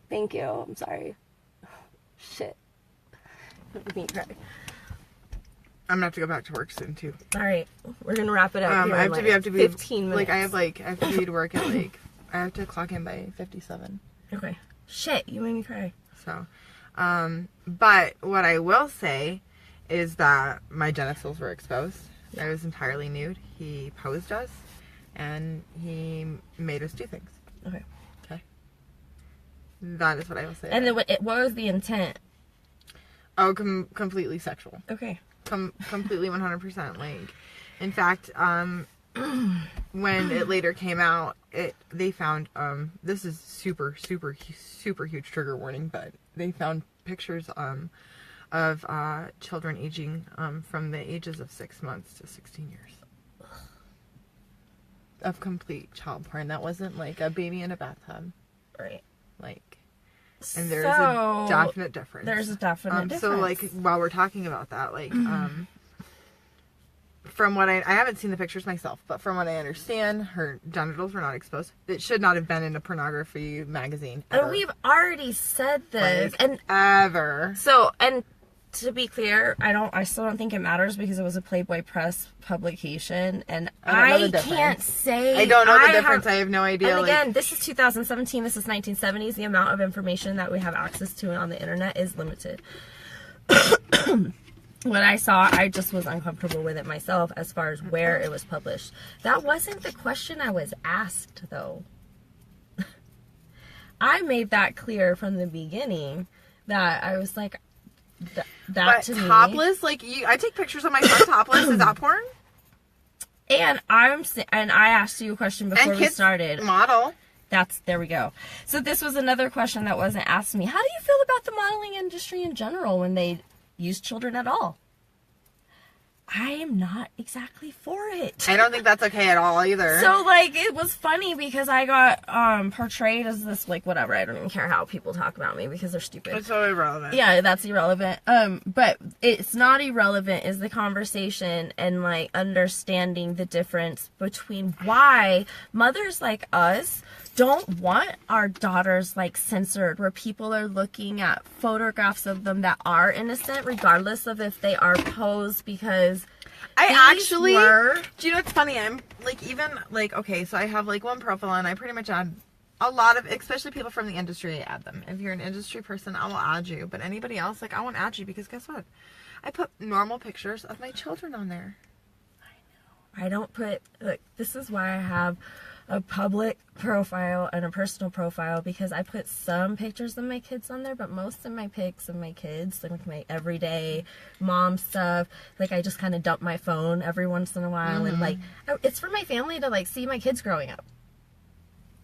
Speaker 1: Thank you. I'm sorry. Shit. Let me cry.
Speaker 2: I'm gonna have to go back to work soon too.
Speaker 1: All right, we're gonna wrap it up. Here
Speaker 2: I have to be
Speaker 1: 15 minutes.
Speaker 2: Like I have to be to work at like I have to clock in by 57.
Speaker 1: Okay. Shit, you made me cry.
Speaker 2: So, but what I will say is that my genitals were exposed. I was entirely nude. He posed us, and he made us do things.
Speaker 1: Okay.
Speaker 2: Okay. That is what I will say.
Speaker 1: And then what was the intent?
Speaker 2: Oh, completely sexual.
Speaker 1: Okay.
Speaker 2: Completely 100%. Like, in fact, when it later came out, they found this is super huge trigger warning, but they found pictures of children aging from the ages of 6 months to 16 years of complete child porn. That wasn't like a baby in a bathtub,
Speaker 1: right?
Speaker 2: Like, and there's a definite difference.
Speaker 1: There's a definite difference.
Speaker 2: So like while we're talking about that, like from what I haven't seen the pictures myself, but from what I understand, her genitals were not exposed. It should not have been in a pornography magazine. Ever.
Speaker 1: And we've already said this,
Speaker 2: like,
Speaker 1: and
Speaker 2: ever.
Speaker 1: So, and to be clear, I still don't think it matters because it was a Playboy Press publication, and I can't say.
Speaker 2: I don't know the difference. I have no idea.
Speaker 1: And again, this is 2017. This is 1970s. The amount of information that we have access to on the internet is limited. What I saw, I just was uncomfortable with it myself as far as where it was published. That wasn't the question I was asked, though. I made that clear from the beginning that I was like, that to me.
Speaker 2: Topless, like I take pictures of my son topless. Is that porn?
Speaker 1: And I asked you a question before we started.
Speaker 2: Model.
Speaker 1: There we go. So this was another question that wasn't asked me. How do you feel about the modeling industry in general when they use children at all? I am not exactly for it.
Speaker 2: I don't think that's okay at all either.
Speaker 1: So, like, it was funny because I got portrayed as this, like, whatever. I don't even care how people talk about me because they're stupid.
Speaker 2: It's so irrelevant.
Speaker 1: Yeah, that's irrelevant. But it's not irrelevant is the conversation and, like, understanding the difference between why mothers like us don't want our daughters, like, censored, where people are looking at photographs of them that are innocent, regardless of if they are posed, because
Speaker 2: do you know what's funny? I'm, like, even, like, okay, so I have, like, one profile, and I pretty much add a lot of, especially people from the industry, I add them. If you're an industry person, I will add you, but anybody else, like, I won't add you, because guess what? I put normal pictures of my children on there.
Speaker 1: I know. I don't put, like, this is why I have a public profile and a personal profile, because I put some pictures of my kids on there, but most of my pics of my kids, like my everyday mom stuff, like I just kind of dump my phone every once in a while, and like it's for my family to like see my kids growing up.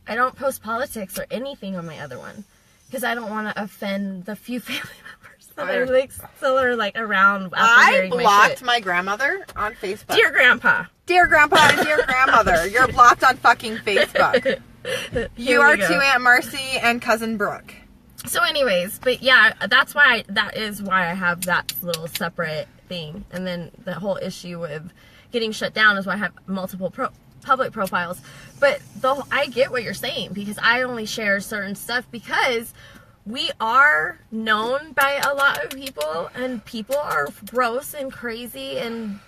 Speaker 1: I don't post politics or anything on my other one because I don't want to offend the few family members that are like still are like around.
Speaker 2: I blocked my grandmother on Facebook.
Speaker 1: Dear Grandpa.
Speaker 2: Dear Grandpa and dear Grandmother, you're blocked on fucking Facebook. You are to Aunt Marcy and Cousin Brooke.
Speaker 1: So anyways, but yeah, that is why I have that little separate thing. And then the whole issue with getting shut down is why I have multiple public profiles. But I get what you're saying, because I only share certain stuff because we are known by a lot of people, and people are gross and crazy and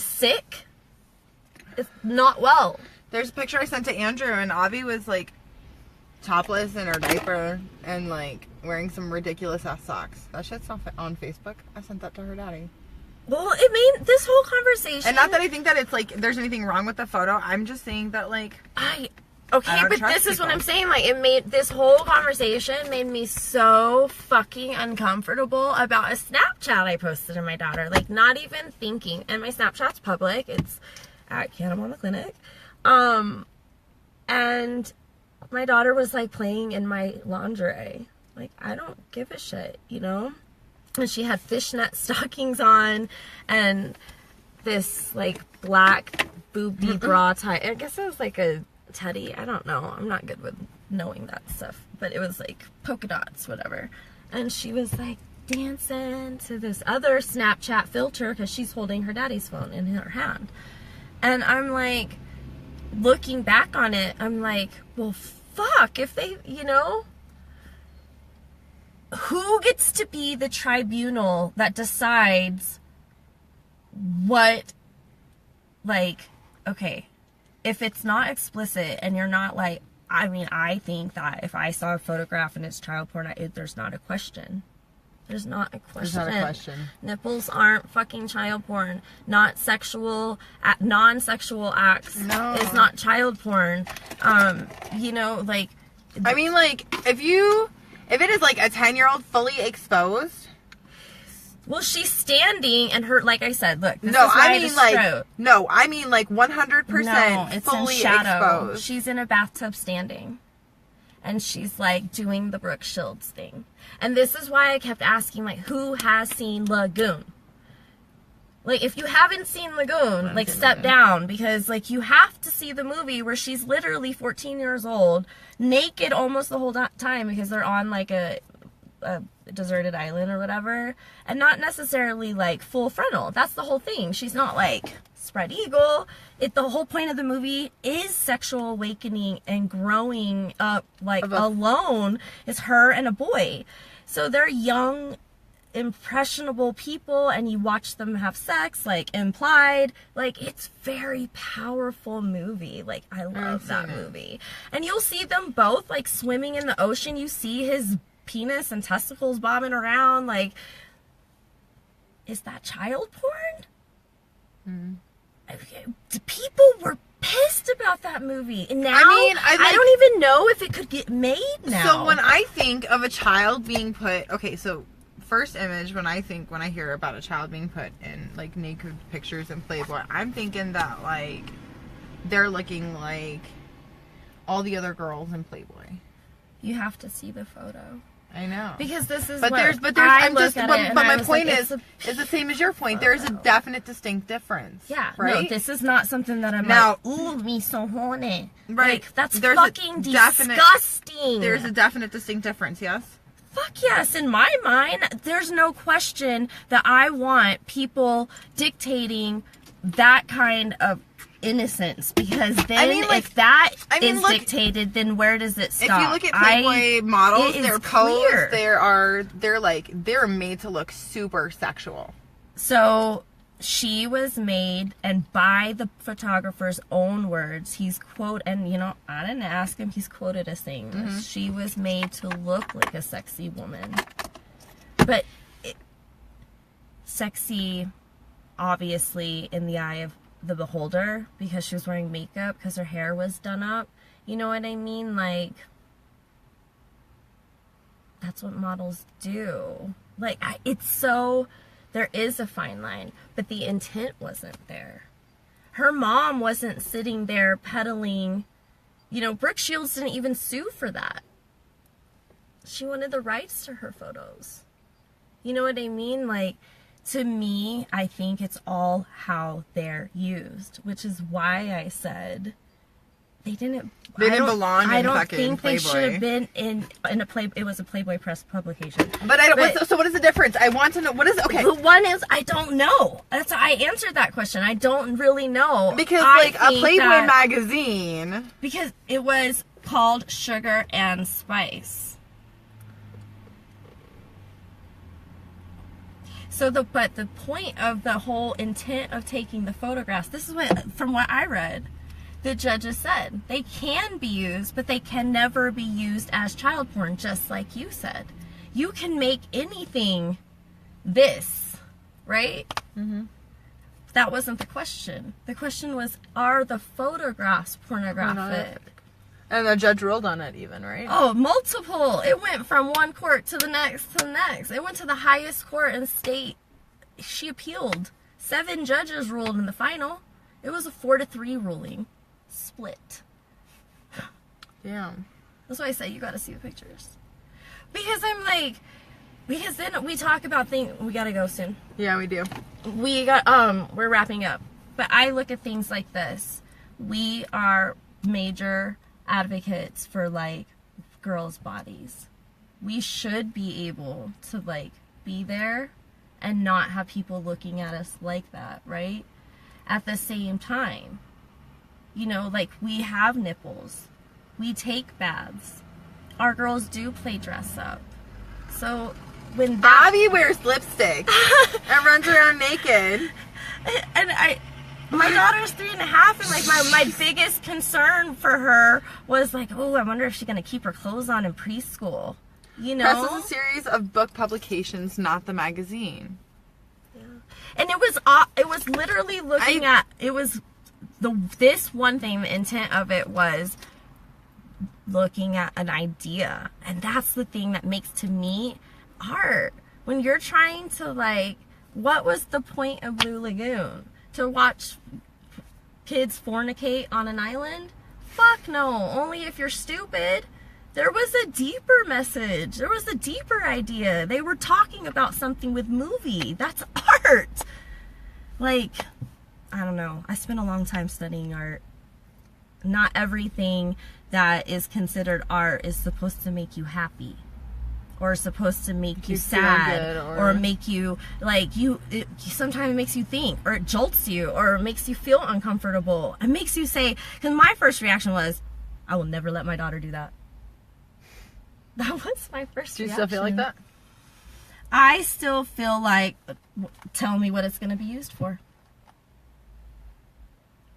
Speaker 1: sick. It's not well.
Speaker 2: There's a picture I sent to Andrew, and Avi was like topless in her diaper and like wearing some ridiculous ass socks. That shit's not on Facebook. I sent that to her daddy.
Speaker 1: Well, it made this whole conversation.
Speaker 2: And not that I think that it's like there's anything wrong with the photo. I'm just saying that like
Speaker 1: okay, but this is what I'm saying. Like, it made this whole conversation made me so fucking uncomfortable about a Snapchat I posted of my daughter. Like, not even thinking. And my Snapchat's public. It's at CannaMama Clinic. And my daughter was like playing in my lingerie. Like, I don't give a shit, you know? And she had fishnet stockings on and this like black boobie bra tie. I guess it was like a teddy. I don't know. I'm not good with knowing that stuff. But it was like polka dots, whatever. And she was like dancing to this other Snapchat filter because she's holding her daddy's phone in her hand. And I'm like, looking back on it, I'm like, well, fuck, if they, you know, who gets to be the tribunal that decides what, like, okay, if it's not explicit and you're not like, I mean, I think that if I saw a photograph and it's child porn, there's not a question. There's not a question.
Speaker 2: There's not a question.
Speaker 1: Nipples aren't fucking child porn. Not sexual, non-sexual acts is not child porn. You know, like.
Speaker 2: I mean, like, if it is like a 10-year-old fully exposed.
Speaker 1: Well, she's standing and her, like I said, look. This
Speaker 2: No,
Speaker 1: is
Speaker 2: I mean like 100%
Speaker 1: no, it's
Speaker 2: fully
Speaker 1: in shadow.
Speaker 2: exposed.
Speaker 1: She's in a bathtub standing. And she's like doing the Brooke Shields thing. And this is why I kept asking, like, who has seen Lagoon? Like, if you haven't seen Lagoon, like, step down. Because, like, you have to see the movie where she's literally 14 years old, naked almost the whole time because they're on, like, a deserted island or whatever. And not necessarily, like, full frontal. That's the whole thing. She's not, like, spread eagle. The whole point of the movie is sexual awakening and growing up, like, alone. It's her and a boy. So they're young, impressionable people, and you watch them have sex, like, implied. Like, it's very powerful movie. Like, I love that movie. And you'll see them both, like, swimming in the ocean. You see his penis and testicles bobbing around. Like, is that child porn?
Speaker 2: Mm.
Speaker 1: People were pissed about that movie. And now,
Speaker 2: I
Speaker 1: don't even know if it could get made now.
Speaker 2: So when I think of a child being put, okay, so first image when I hear about a child being put in, like, naked pictures in Playboy, I'm thinking that, like, they're looking like all the other girls in Playboy.
Speaker 1: You have to see the photo.
Speaker 2: I know.
Speaker 1: Because this is
Speaker 2: but my point is the same as your point. There is a definite distinct difference.
Speaker 1: Yeah.
Speaker 2: Right?
Speaker 1: No, this is not something that I'm
Speaker 2: now,
Speaker 1: like, ooh, me so horny.
Speaker 2: Right.
Speaker 1: Like, that's fucking disgusting.
Speaker 2: There's a definite distinct difference, yes?
Speaker 1: Fuck yes. In my mind, there's no question that I want people dictating that kind of innocence, because then if that is dictated, then where does it stop?
Speaker 2: If you look at Playboy models, their pose, they're made to look super sexual.
Speaker 1: So she was made, and by the photographer's own words, he's and you know, I didn't ask him, he's quoted as saying this. She was made to look like a sexy woman. But sexy, obviously, in the eye of the beholder, because she was wearing makeup, because her hair was done up. You know what I mean? Like, that's what models do. Like, there is a fine line, but the intent wasn't there. Her mom wasn't sitting there peddling. You know, Brooke Shields didn't even sue for that. She wanted the rights to her photos. You know what I mean? Like, to me, I think it's all how they're used, which is why I said they didn't belong in I don't think Playboy. They should have been in a it was a Playboy Press publication.
Speaker 2: But I don't. So what is the difference? I want to know what is okay.
Speaker 1: The one is I don't know. I answered that question. I don't really know,
Speaker 2: because like a Playboy magazine,
Speaker 1: because it was called Sugar and Spice. So but the point of the whole intent of taking the photographs, this is what, from what I read, the judges said. They can be used, but they can never be used as child porn, just like you said. You can make anything this, right? Mm-hmm. That wasn't the question. The question was, are the photographs pornographic?
Speaker 2: And the judge ruled on it even, right?
Speaker 1: Oh, multiple. It went from one court to the next to the next. It went to the highest court in state. She appealed. 7 judges ruled in the final. It was a 4-3 ruling. Split.
Speaker 2: Damn.
Speaker 1: That's why I say you gotta see the pictures. Because because then we talk about things. We gotta go soon.
Speaker 2: Yeah, we do.
Speaker 1: We're wrapping up. But I look at things like this. We are major advocates for, like, girls' bodies. We should be able to, like, be there and not have people looking at us like that, right? At the same time, you know, like, we have nipples. We take baths. Our girls do play dress up. So when that
Speaker 2: Abby wears lipstick and runs around naked.
Speaker 1: And my daughter's 3.5, and like my biggest concern for her was like, oh, I wonder if she's gonna keep her clothes on in preschool. You know,
Speaker 2: Press is a series of book publications, not the magazine.
Speaker 1: Yeah. And it was literally looking at it was this one thing. The intent of it was looking at an idea, and that's the thing that makes to me art. When you're trying to like, what was the point of Blue Lagoon? To watch kids fornicate on an island? Fuck no. Only if you're stupid. There was a deeper message. There was a deeper idea. They were talking about something with movie. That's art. Like, I don't know. I spent a long time studying art. Not everything that is considered art is supposed to make you happy. Or supposed to make you sad, or make you like sometimes it makes you think, or it jolts you, or it makes you feel uncomfortable. It makes you say, because my first reaction was, I will never let my daughter do that. That was my first reaction.
Speaker 2: Do you still feel like that?
Speaker 1: I still feel like, tell me what it's going to be used for.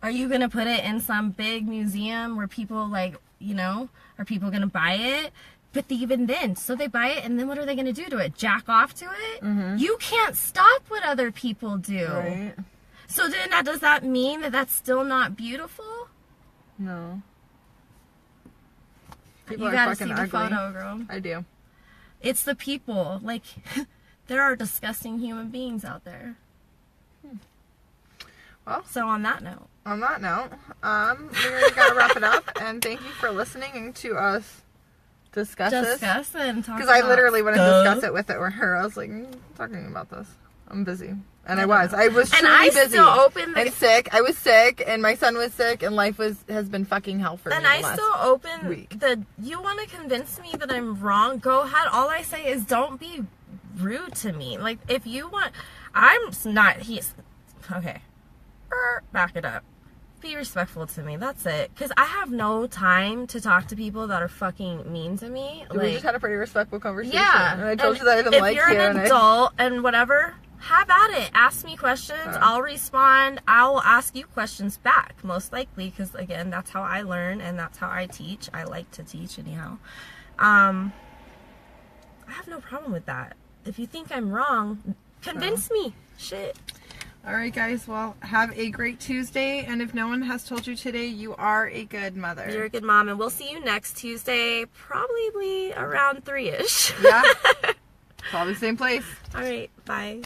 Speaker 1: Are you going to put it in some big museum where people like, you know, are people going to buy it? But even then, so they buy it, and then what are they going to do to it? Jack off to it? Mm-hmm. You can't stop what other people do.
Speaker 2: Right.
Speaker 1: So then does that mean that that's still not beautiful?
Speaker 2: No.
Speaker 1: People you gotta see the ugly. Photo, girl.
Speaker 2: I do.
Speaker 1: It's the people. Like, there are disgusting human beings out there.
Speaker 2: Well,
Speaker 1: so on that note.
Speaker 2: On that note, we gotta wrap it up, and thank you for listening to us discuss and talk. Because I literally wouldn't discuss it with it or her. I was like, talking about this. I'm busy, and I was truly busy.
Speaker 1: Still open
Speaker 2: and sick. I was sick, and my son was sick, and life has been fucking hell for me.
Speaker 1: And I still open week. You want to convince me that I'm wrong? Go ahead. All I say is don't be rude to me. Like if you want, I'm not. He's okay. Back it up. Be respectful to me. That's it. Because I have no time to talk to people that are fucking mean to me.
Speaker 2: We just had a pretty respectful conversation.
Speaker 1: Yeah.
Speaker 2: And I told you that I didn't like you.
Speaker 1: If you're an adult and whatever, have at it. Ask me questions. I'll respond. I'll ask you questions back, most likely. Because, again, that's how I learn and that's how I teach. I like to teach anyhow. I have no problem with that. If you think I'm wrong, convince me. Shit.
Speaker 2: Alright guys, well, have a great Tuesday, and if no one has told you today, you are a good mother.
Speaker 1: You're a good mom, and we'll see you next Tuesday, probably around 3-ish.
Speaker 2: Yeah. Probably same place.
Speaker 1: Alright, bye.